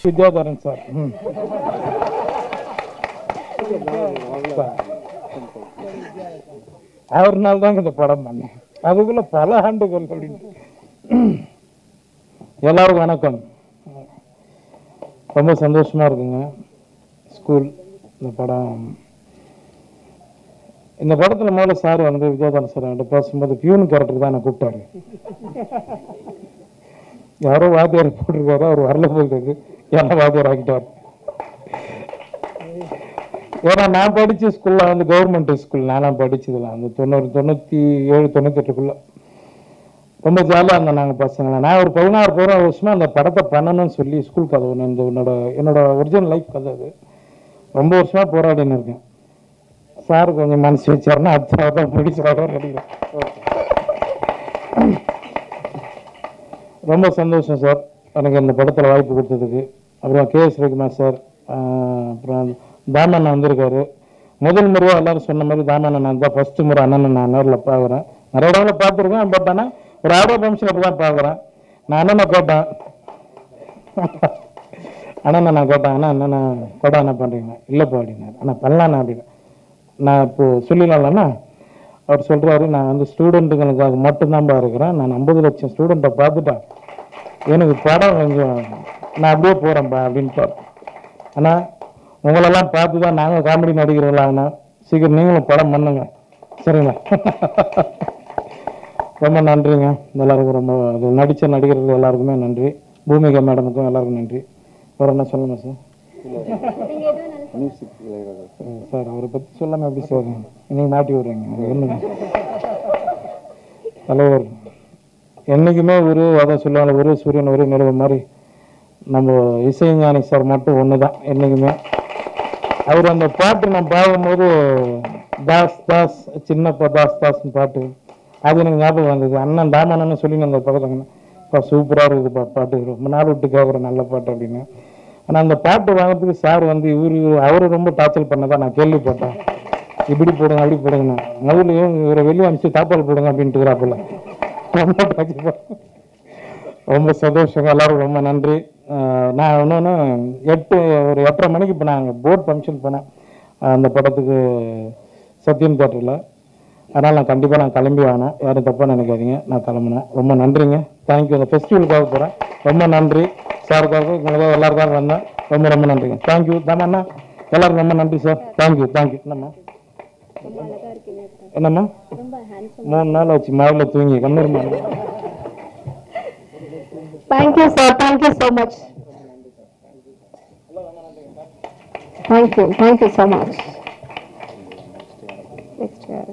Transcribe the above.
Vidyadharan sir. அவர்னால தாங்க இந்த படம் பண்ணேன். அதுக்குள்ள பல ஆண்டுகள் அப்படின்ட்டு. எல்லாருக்கும் வணக்கம். ரொம்ப சந்தோஷமா இருக்குங்க. ஸ்கூல் இந்த படம், இந்த படத்துல முதல்ல சார் வந்து விஜயதாரன் சார் என்கிட்ட பேசும்போது பியூன் கேரக்டர் தான் என்னை கூப்பிட்டாரு. யாரோ வாத்தியார் போட்டிருக்காரு, அவர் வரல போகிறது, என்ன வாத்தியார் ஆகிட்டார். ஏன்னா நான் படித்த ஸ்கூலில் வந்து கவர்மெண்ட் ஸ்கூல், நானும் படித்ததில்ல அந்த 97 98 ரொம்ப ஜாலியாக இருந்தோம் நாங்கள் பசங்களை. நான் ஒரு 16 வருஷமா அந்த படத்தை பண்ணணும்னு சொல்லி ஸ்கூல் கதை ஒன்று, இந்த என்னோட ஒரிஜினல் லைஃப் கதை அது. ரொம்ப வருஷமா போராடின்னு இருக்கேன். சார் கொஞ்சம் மனசு வச்சாருன்னா அடுத்த முடிச்சு. ரொம்ப சந்தோஷம் சார் எனக்கு இந்த படத்தில் வாய்ப்பு கொடுத்ததுக்கு. அப்புறம் KS ரகுமார் சார், அப்புறம் தாமண்ணா வந்திருக்காரு. முதல் முறையாக எல்லாரும் சொன்ன மாதிரி தாமண்ணா நான் தான் ஃபஸ்ட்டு முறை அண்ணனை நான் நேரில் பார்க்குறேன். நிறைய இடங்களில் பார்த்துருக்கேன், பட் ஆனால் ஒரு ஆடியோ ஃபங்க்ஷன் அப்படி தான் பார்க்குறேன். நான் அண்ணனை கேட்டேன், நான் கேட்டேன், அண்ணா படம் என்ன பண்ணுறீங்க? இல்லைப்பா அப்படின்னாரு. அண்ணா பண்ணலாண்ணா அப்படின்னு. நான் இப்போது சொல்லிடலாம்ண்ணா. அவர் சொல்கிறாரு, நான் வந்து ஸ்டூடெண்ட்டுங்களுக்காக மட்டும்தான்ப்பா இருக்கிறேன், நான் 50 லட்சம் ஸ்டூடெண்ட்டை பார்த்துட்டேன், எனக்கு படம் கொஞ்சம் நான் அப்படியே போகிறேன்ப்பா அப்படின்ட்டு. ஆனால் உங்களெல்லாம் பார்த்து தான் நாங்கள் காமெடி நடிக்கிறோம்லாங்கண்ணா, சீக்கிரம் நீங்களும் படம் பண்ணுங்க சரிங்களா? ரொம்ப நன்றிங்க எல்லாருக்கும். ரொம்ப அது நடித்த நடிகர்கள் எல்லாருக்குமே நன்றி. பூமிகா மேடமுக்கும் எல்லாருக்கும் நன்றி. வேறு என்ன சொல்லணும் சார்? சார் அவரை பற்றி சொல்லாமல் எப்படி சார் நீங்கள் மாட்டி விடுறீங்க? ஒன்றுங்க தலைவர் என்றைக்குமே ஒரு அதான் சொல்லுவாங்க, ஒரு சூரியன் ஒரு நிலவு மாதிரி நம்ம இசைஞானி சார் மட்டும் ஒன்று தான் என்றைக்குமே. அவர் அந்த பாட்டு நான் பார்க்கும்போது தாஸ் தாஸ் சின்னப்பா தாஸ் தாஸ்ன்னு பாட்டு, அது எனக்கு ஞாபகம் வந்தது. அண்ணன் தாமண்ணன்னு சொல்லி அந்த பக்கத்துங்கண்ணா சூப்பராக இருக்குதுப்பா பாட்டு, ரொம்ப நாள் விட்டு கேட்குறேன் நல்ல பாட்டு அப்படின்னு. ஆனால் அந்த பாட்டு வாங்கிறதுக்கு சார் வந்து அவரை ரொம்ப டார்ச்சர் பண்ணதான் நான் கேள்விப்பட்டேன். இப்படி போடுங்க அப்படி போடுங்கண்ணா, முதல்லையும் இவரை வெளியே அனுப்பிச்சு தாப்பால் போடுங்க அப்படின்ட்டு இருக்கிறாப்புல. ரொம்ப டார்ச்சர். ரொம்ப சந்தோஷங்க, எல்லாரும் ரொம்ப நன்றி. நான் இன்னொன்று ஒரு 8:30 மணிக்கு இப்போ நாங்கள் போர்ட் ஃபங்க்ஷன் போனேன் அந்த படத்துக்கு சத்யம் தேட்டரில். அதனால் நான் கண்டிப்பாக நான் கிளம்பி வாங்கினேன், யாரும் தப்பாக நினைக்காதீங்க, நான் கிளம்புனேன். ரொம்ப நன்றிங்க, தேங்க்யூ. அந்த ஃபெஸ்டிவலுக்காக போகிறேன், ரொம்ப நன்றி சாருக்காக, உங்களுக்காக எல்லாருக்காக வந்தேன், ரொம்ப ரொம்ப நன்றிங்க. தேங்க்யூ தாமண்ணா, எல்லாருக்கும் ரொம்ப நன்றி சார். Thank you thank you. என்னம்மா என்னம்மா 3 நாள் ஆச்சு மழையில் தூங்கி கண்ணூர்மா. Thank you, sir. Thank you so much. Thank you so much. Next year.